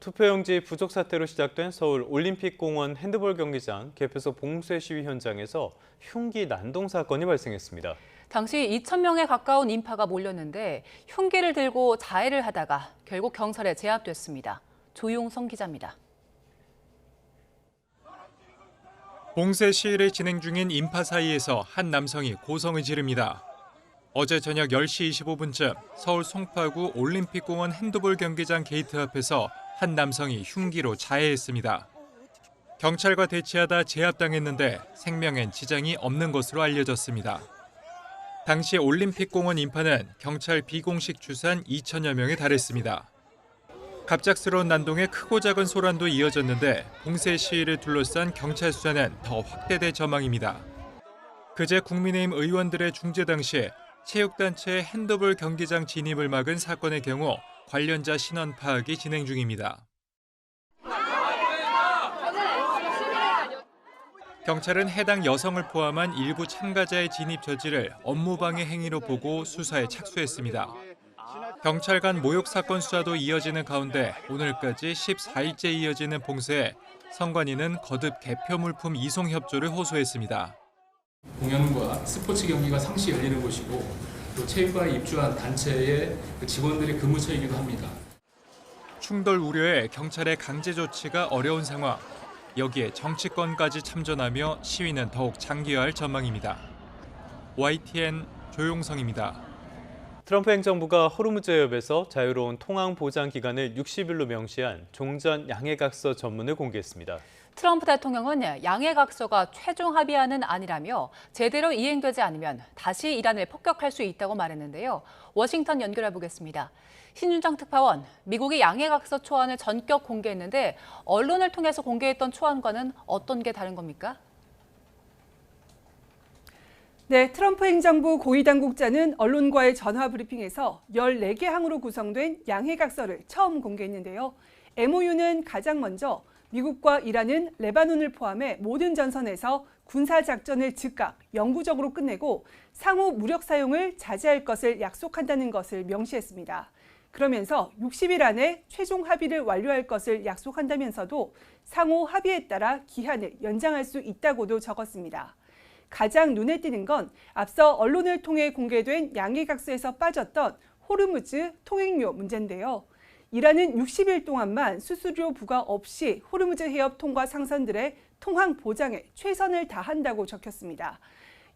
투표용지 부족 사태로 시작된 서울 올림픽공원 핸드볼 경기장 개폐소 봉쇄 시위 현장에서 흉기 난동 사건이 발생했습니다. 당시 2,000명에 가까운 인파가 몰렸는데 흉기를 들고 자해를 하다가 결국 경찰에 제압됐습니다. 조용성 기자입니다. 봉쇄 시위를 진행 중인 인파 사이에서 한 남성이 고성을 지릅니다. 어제 저녁 10시 25분쯤 서울 송파구 올림픽공원 핸드볼 경기장 게이트 앞에서 한 남성이 흉기로 자해했습니다. 경찰과 대치하다 제압당했는데 생명엔 지장이 없는 것으로 알려졌습니다. 당시 올림픽공원 인파는 경찰 비공식 추산 2천여 명에 달했습니다. 갑작스러운 난동에 크고 작은 소란도 이어졌는데 봉쇄 시위를 둘러싼 경찰 수사는 더 확대될 전망입니다. 그제 국민의힘 의원들의 중재 당시 체육단체의 핸드볼 경기장 진입을 막은 사건의 경우 관련자 신원 파악이 진행 중입니다. 경찰은 해당 여성을 포함한 일부 참가자의 진입 저지를 업무방해 행위로 보고 수사에 착수했습니다. 경찰 간 모욕 사건 수사도 이어지는 가운데 오늘까지 14일째 이어지는 봉쇄에 선관위는 거듭 개표 물품 이송 협조를 호소했습니다. 공연과 스포츠 경기가 상시 열리는 곳이고 또 체육관에 입주한 단체의 직원들의 근무처이기도 합니다. 충돌 우려에 경찰의 강제 조치가 어려운 상황. 여기에 정치권까지 참전하며 시위는 더욱 장기화할 전망입니다. YTN 조용성입니다. 트럼프 행정부가 호르무즈 해협에서 자유로운 통항 보장 기간을 60일로 명시한 종전 양해각서 전문을 공개했습니다. 트럼프 대통령은 양해각서가 최종 합의안은 아니라며 제대로 이행되지 않으면 다시 이란을 폭격할 수 있다고 말했는데요. 워싱턴 연결해 보겠습니다. 신윤정 특파원, 미국이 양해각서 초안을 전격 공개했는데 언론을 통해서 공개했던 초안과는 어떤 게 다른 겁니까? 네, 트럼프 행정부 고위당국자는 언론과의 전화 브리핑에서 14개 항으로 구성된 양해각서를 처음 공개했는데요. MOU는 가장 먼저 미국과 이란은 레바논을 포함해 모든 전선에서 군사작전을 즉각, 영구적으로 끝내고 상호 무력 사용을 자제할 것을 약속한다는 것을 명시했습니다. 그러면서 60일 안에 최종 합의를 완료할 것을 약속한다면서도 상호 합의에 따라 기한을 연장할 수 있다고도 적었습니다. 가장 눈에 띄는 건 앞서 언론을 통해 공개된 양해각서에서 빠졌던 호르무즈 통행료 문제인데요. 이란은 60일 동안만 수수료 부과 없이 호르무즈 해협 통과 상선들의 통항 보장에 최선을 다한다고 적혔습니다.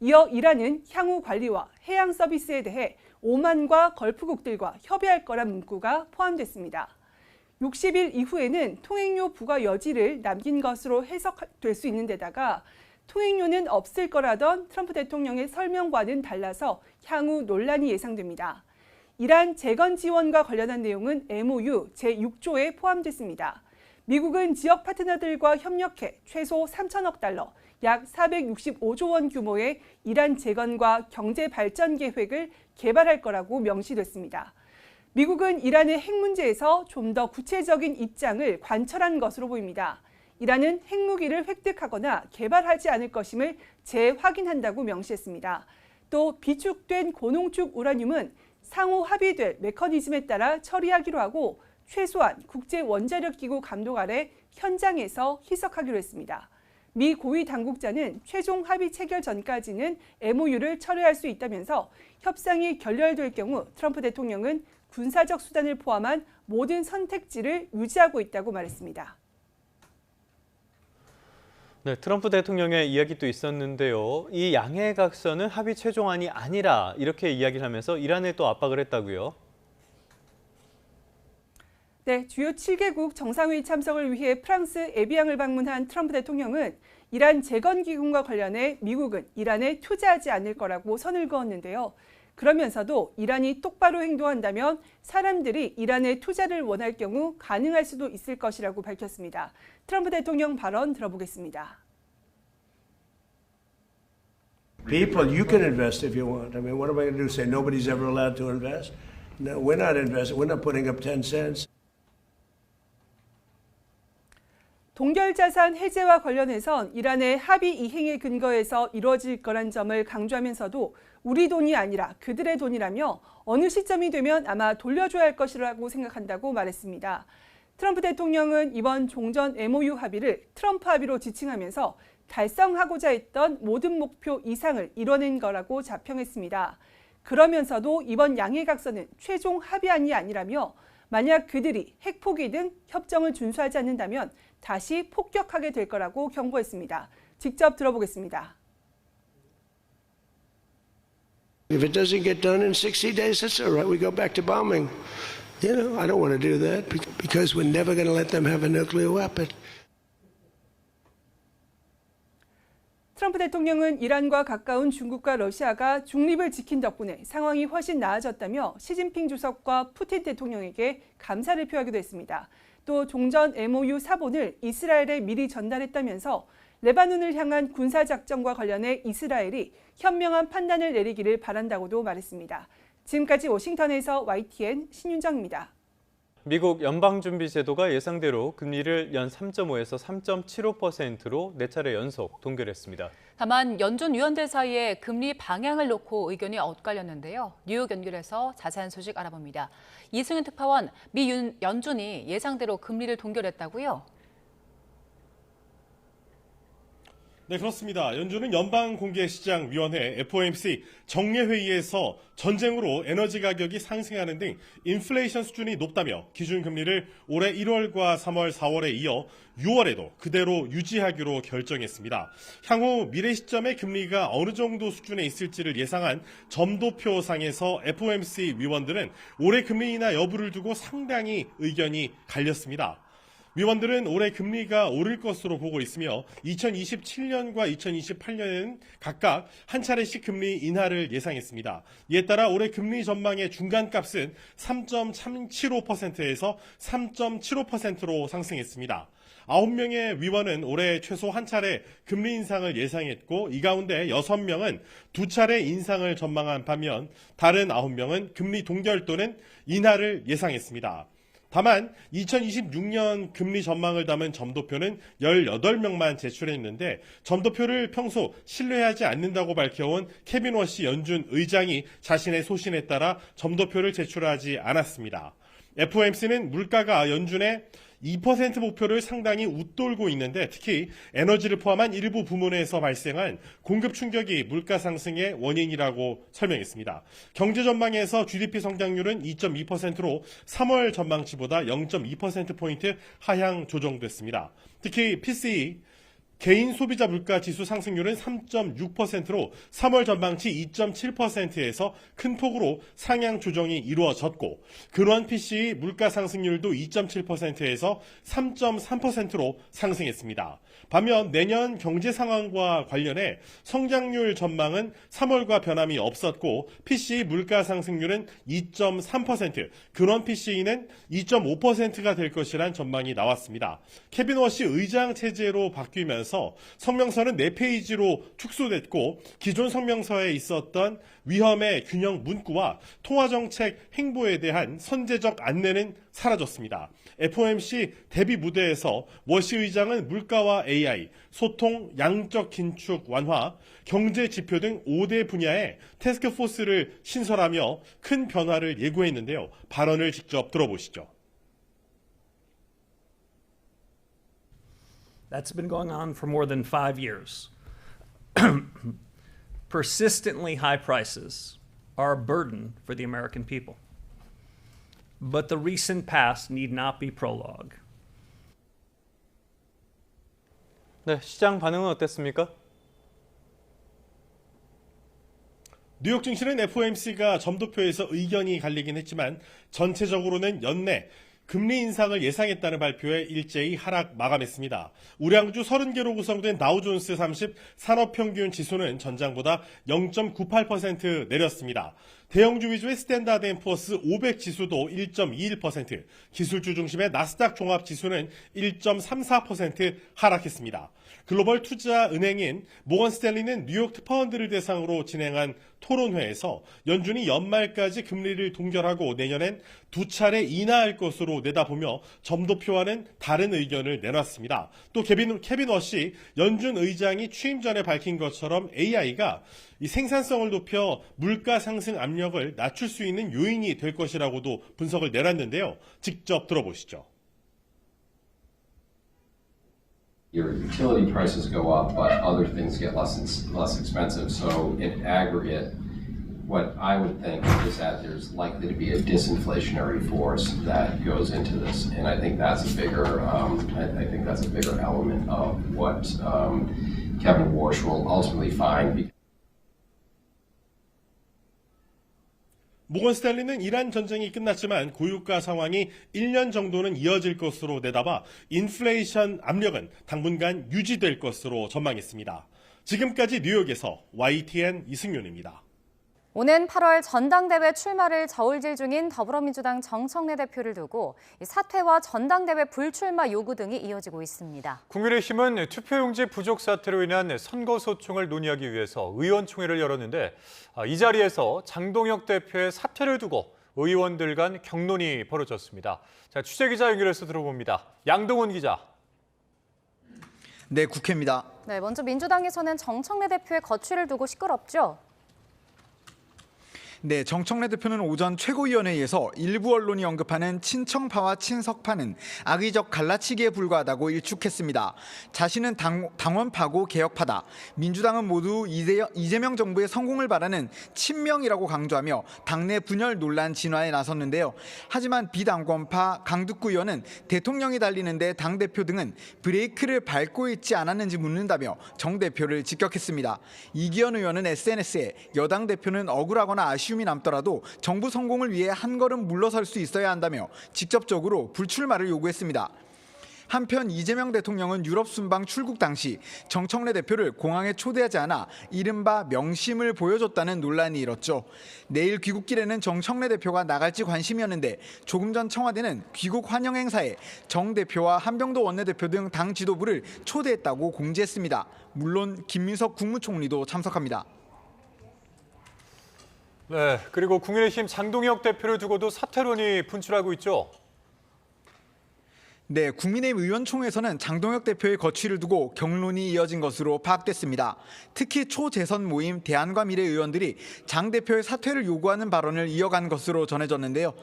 이어 이란은 향후 관리와 해양 서비스에 대해 오만과 걸프국들과 협의할 거란 문구가 포함됐습니다. 60일 이후에는 통행료 부과 여지를 남긴 것으로 해석될 수 있는 데다가 통행료는 없을 거라던 트럼프 대통령의 설명과는 달라서 향후 논란이 예상됩니다. 이란 재건 지원과 관련한 내용은 MOU 제6조에 포함됐습니다. 미국은 지역 파트너들과 협력해 최소 3천억 달러, 약 465조 원 규모의 이란 재건과 경제 발전 계획을 개발할 거라고 명시됐습니다. 미국은 이란의 핵 문제에서 좀 더 구체적인 입장을 관철한 것으로 보입니다. 이란은 핵무기를 획득하거나 개발하지 않을 것임을 재확인한다고 명시했습니다. 또 비축된 고농축 우라늄은 상호 합의될 메커니즘에 따라 처리하기로 하고 최소한 국제원자력기구 감독 아래 현장에서 희석하기로 했습니다. 미 고위 당국자는 최종 합의 체결 전까지는 MOU를 철회할 수 있다면서 협상이 결렬될 경우 트럼프 대통령은 군사적 수단을 포함한 모든 선택지를 유지하고 있다고 말했습니다. 네, 트럼프 대통령의 이야기도 있었는데요. 이 양해각서는 합의 최종안이 아니라 이렇게 이야기를 하면서 이란에 또 압박을 했다고요. 네, 주요 7개국 정상회의 참석을 위해 프랑스 에비앙을 방문한 트럼프 대통령은 이란 재건기금과 관련해 미국은 이란에 투자하지 않을 거라고 선을 그었는데요. 그러면서도 이란이 똑바로 행동한다면 사람들이 이란에 투자를 원할 경우 가능할 수도 있을 것이라고 밝혔습니다. 트럼프 대통령 발언 들어보겠습니다. People, you can invest if you want. I mean, what am I going to do? Say nobody's ever allowed to invest? No, we're not investing. We're not putting up 10 cents. 동결자산 해제와 관련해선 이란의 합의 이행에 근거해서 이루어질 거란 점을 강조하면서도 우리 돈이 아니라 그들의 돈이라며 어느 시점이 되면 아마 돌려줘야 할 것이라고 생각한다고 말했습니다. 트럼프 대통령은 이번 종전 MOU 합의를 트럼프 합의로 지칭하면서 달성하고자 했던 모든 목표 이상을 이뤄낸 거라고 자평했습니다. 그러면서도 이번 양해각서는 최종 합의안이 아니라며 만약 그들이 핵 포기 등 협정을 준수하지 않는다면 다시 폭격하게 될 거라고 경고했습니다. 직접 들어보겠습니다. If it doesn't get done in 60 days, that's all right. We go back to bombing. You know, I don't want to do that because we're never going to let them have a nuclear weapon. 트럼프 대통령은 이란과 가까운 중국과 러시아가 중립을 지킨 덕분에 상황이 훨씬 나아졌다며 시진핑 주석과 푸틴 대통령에게 감사를 표하기도 했습니다. 또 종전 MOU 사본을 이스라엘에 미리 전달했다면서 레바논을 향한 군사작전과 관련해 이스라엘이 현명한 판단을 내리기를 바란다고도 말했습니다. 지금까지 워싱턴에서 YTN 신윤정입니다. 미국 연방준비제도가 예상대로 금리를 연 3.5에서 3.75%로 4차례 연속 동결했습니다. 다만 연준 위원들 사이에 금리 방향을 놓고 의견이 엇갈렸는데요. 뉴욕 연결해서 자세한 소식 알아봅니다. 이승윤 특파원, 미 연준이 예상대로 금리를 동결했다고요? 네, 그렇습니다. 연준은 연방공개시장위원회 FOMC 정례회의에서 전쟁으로 에너지 가격이 상승하는 등 인플레이션 수준이 높다며 기준금리를 올해 1월과 3월, 4월에 이어 6월에도 그대로 유지하기로 결정했습니다. 향후 미래 시점에 금리가 어느 정도 수준에 있을지를 예상한 점도표상에서 FOMC 위원들은 올해 금리 인하 여부를 두고 상당히 의견이 갈렸습니다. 위원들은 올해 금리가 오를 것으로 보고 있으며 2027년과 2028년에는 각각 한 차례씩 금리 인하를 예상했습니다. 이에 따라 올해 금리 전망의 중간값은 3.375%에서 3.75%로 상승했습니다. 9명의 위원은 올해 최소 한 차례 금리 인상을 예상했고 이 가운데 6명은 2차례 인상을 전망한 반면 다른 9명은 금리 동결 또는 인하를 예상했습니다. 다만 2026년 금리 전망을 담은 점도표는 18명만 제출했는데 점도표를 평소 신뢰하지 않는다고 밝혀온 케빈 워시 연준 의장이 자신의 소신에 따라 점도표를 제출하지 않았습니다. FOMC는 물가가 연준의 2% 목표를 상당히 웃돌고 있는데 특히 에너지를 포함한 일부 부문에서 발생한 공급 충격이 물가 상승의 원인이라고 설명했습니다. 경제 전망에서 GDP 성장률은 2.2%로 3월 전망치보다 0.2%포인트 하향 조정됐습니다. 특히 PCE 개인 소비자 물가 지수 상승률은 3.6%로 3월 전망치 2.7%에서 큰 폭으로 상향 조정이 이루어졌고 근원 PCE 물가 상승률도 2.7%에서 3.3%로 상승했습니다. 반면 내년 경제 상황과 관련해 성장률 전망은 3월과 변함이 없었고 PCE 물가 상승률은 2.3%, 근원 PCE는 2.5%가 될 것이란 전망이 나왔습니다. 케빈 워시 의장 체제로 바뀌면서 성명서는 4페이지로 축소됐고 기존 성명서에 있었던 위험의 균형 문구와 통화정책 행보에 대한 선제적 안내는 사라졌습니다. FOMC 대비 무대에서 워시 의장은 물가와 AI, 소통, 양적 긴축 완화, 경제 지표 등 5대 분야에 태스크포스를 신설하며 큰 변화를 예고했는데요. 발언을 직접 들어보시죠. That's been going on for more than 5 years. Persistently high prices are a burden for the American people. But the recent past need not be prologue. 네, 시장 반응은 어땠습니까? 뉴욕 증시는 FOMC가 점도표에서 의견이 갈리긴 했지만 전체적으로는 연내 금리 인상을 예상했다는 발표에 일제히 하락 마감했습니다. 우량주 30개로 구성된 다우존스 30 산업평균 지수는 전장보다 0.98% 내렸습니다. 대형주 위주의 스탠다드 앤 푸어스 500 지수도 1.21%, 기술주 중심의 나스닥 종합 지수는 1.34% 하락했습니다. 글로벌 투자 은행인 모건 스탠리는 뉴욕 특파원들을 대상으로 진행한 토론회에서 연준이 연말까지 금리를 동결하고 내년엔 2차례 인하할 것으로 내다보며 점도표와는 다른 의견을 내놨습니다. 또 케빈 워시 연준 의장이 취임 전에 밝힌 것처럼 AI가 이 생산성을 높여 물가 상승 압력을 낮출 수 있는 요인이 될 것이라고도 분석을 내놨는데요. 직접 들어보시죠. Your utility prices go up, but other things get less expensive. So in aggregate, what I would think is that there's likely to be a disinflationary force that goes into this, and I think that's a bigger, element of what Kevin Warsh will ultimately find. 모건 스탠리는 이란 전쟁이 끝났지만 고유가 상황이 1년 정도는 이어질 것으로 내다봐 인플레이션 압력은 당분간 유지될 것으로 전망했습니다. 지금까지 뉴욕에서 YTN 이승윤입니다. 오는 8월 전당대회 출마를 저울질 중인 더불어민주당 정청래 대표를 두고 사퇴와 전당대회 불출마 요구 등이 이어지고 있습니다. 국민의힘은 투표용지 부족 사태로 인한 선거소총을 논의하기 위해서 의원총회를 열었는데 이 자리에서 장동혁 대표의 사퇴를 두고 의원들 간 격론이 벌어졌습니다. 자, 취재기자 연결해서 들어봅니다. 양동원 기자. 네, 국회입니다. 네, 먼저 민주당에서는 정청래 대표의 거취를 두고 시끄럽죠. 네, 정청래 대표는 오전 최고위원회에서 일부 언론이 언급하는 친청파와 친석파는 악의적 갈라치기에 불과하다고 일축했습니다. 자신은 당원파고 개혁파다. 민주당은 모두 이재명 정부의 성공을 바라는 친명이라고 강조하며 당내 분열 논란 진화에 나섰는데요. 하지만 비당권파 강득구 의원은 대통령이 달리는데 당대표 등은 브레이크를 밟고 있지 않았는지 묻는다며 정 대표를 직격했습니다. 이기현 의원은 SNS에 여당 대표는 억울하거나 아쉬움이 남더라도 정부 성공을 위해 한 걸음 물러설 수 있어야 한다며 직접적으로 불출마를 요구했습니다. 한편 이재명 대통령은 유럽 순방 출국 당시 정청래 대표를 공항에 초대하지 않아 이른바 명심을 보여줬다는 논란이 일었죠. 내일 귀국길에는 정청래 대표가 나갈지 관심이었는데 조금 전 청와대는 귀국 환영 행사에 정 대표와 한병도 원내대표 등 당 지도부를 초대했다고 공지했습니다. 물론 김민석 국무총리도 참석합니다. 네, 그리고 국민의힘 장동혁 대표를 두고도 사퇴론이 분출하고 있죠. 네, 국민의힘 의원총회에서는 장동혁 대표의 거취를 두고 격론이 이어진 것으로 파악됐습니다. 특히 초재선 모임 대안과 미래 의원들이 장 대표의 사퇴를 요구하는 발언을 이어간 것으로 전해졌는데요.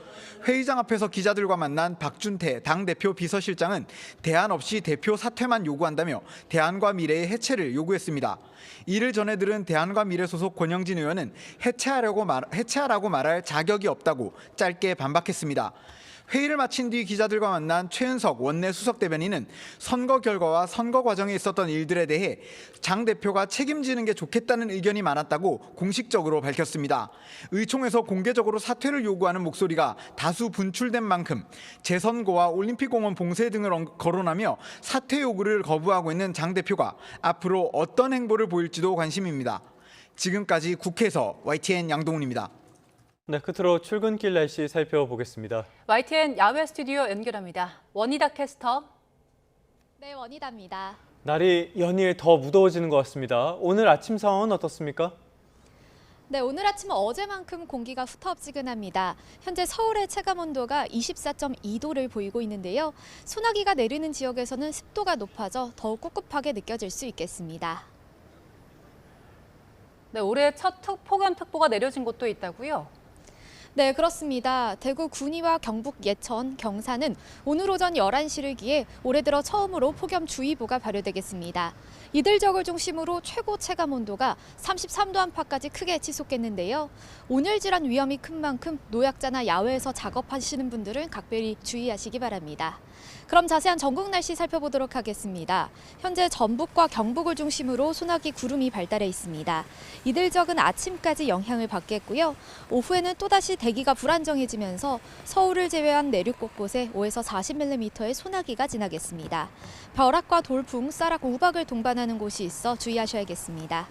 회의장 앞에서 기자들과 만난 박준태 당대표 비서실장은 대안 없이 대표 사퇴만 요구한다며 대안과 미래의 해체를 요구했습니다. 이를 전해 들은 대안과 미래 소속 권영진 의원은 해체하라고 말할 자격이 없다고 짧게 반박했습니다. 회의를 마친 뒤 기자들과 만난 최은석 원내 수석대변인은 선거 결과와 선거 과정에 있었던 일들에 대해 장 대표가 책임지는 게 좋겠다는 의견이 많았다고 공식적으로 밝혔습니다. 의총에서 공개적으로 사퇴를 요구하는 목소리가 다수 분출된 만큼 재선거와 올림픽공원 봉쇄 등을 거론하며 사퇴 요구를 거부하고 있는 장 대표가 앞으로 어떤 행보를 보일지도 관심입니다. 지금까지 국회에서 YTN 양동훈입니다. 네, 끝으로 출근길 날씨 살펴보겠습니다. YTN 야외 스튜디오 연결합니다. 원희다 캐스터. 네, 원희다입니다. 날이 연일 더 무더워지는 것 같습니다. 오늘 아침 상황은 어떻습니까? 네, 오늘 아침은 어제만큼 공기가 후텁지근합니다. 현재 서울의 체감온도가 24.2도를 보이고 있는데요. 소나기가 내리는 지역에서는 습도가 높아져 더욱 꿉꿉하게 느껴질 수 있겠습니다. 네, 올해 첫 폭염특보가 내려진 곳도 있다고요? 네, 그렇습니다. 대구 군위와 경북 예천, 경산은 오늘 오전 11시를 기해 올해 들어 처음으로 폭염주의보가 발효되겠습니다. 이들 지역을 중심으로 최고 체감 온도가 33도 안팎까지 크게 치솟겠는데요. 온열 질환 위험이 큰 만큼 노약자나 야외에서 작업하시는 분들은 각별히 주의하시기 바랍니다. 그럼 자세한 전국 날씨 살펴보도록 하겠습니다. 현재 전북과 경북을 중심으로 소나기 구름이 발달해 있습니다. 이들 지역은 아침까지 영향을 받겠고요. 오후에는 또다시 대기가 불안정해지면서 서울을 제외한 내륙 곳곳에 5에서 40mm의 소나기가 지나겠습니다. 벼락과 돌풍, 쌀락, 우박을 동반하는 곳이 있어 주의하셔야겠습니다.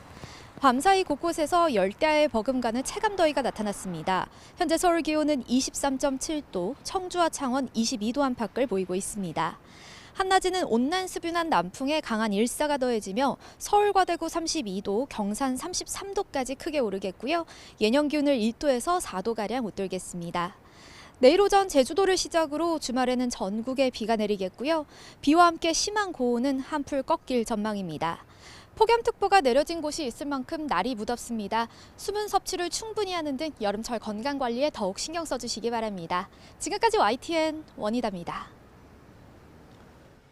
밤사이 곳곳에서 열대야에 버금가는 체감더위가 나타났습니다. 현재 서울 기온은 23.7도, 청주와 창원 22도 안팎을 보이고 있습니다. 한낮에는 온난스뷸한 남풍에 강한 일사가 더해지며 서울과 대구 32도, 경산 33도까지 크게 오르겠고요. 예년 기온을 1도에서 4도가량 웃돌겠습니다. 내일 오전 제주도를 시작으로 주말에는 전국에 비가 내리겠고요. 비와 함께 심한 고온은 한풀 꺾일 전망입니다. 폭염특보가 내려진 곳이 있을 만큼 날이 무덥습니다. 수분 섭취를 충분히 하는 등 여름철 건강관리에 더욱 신경 써주시기 바랍니다. 지금까지 YTN 원희다입니다.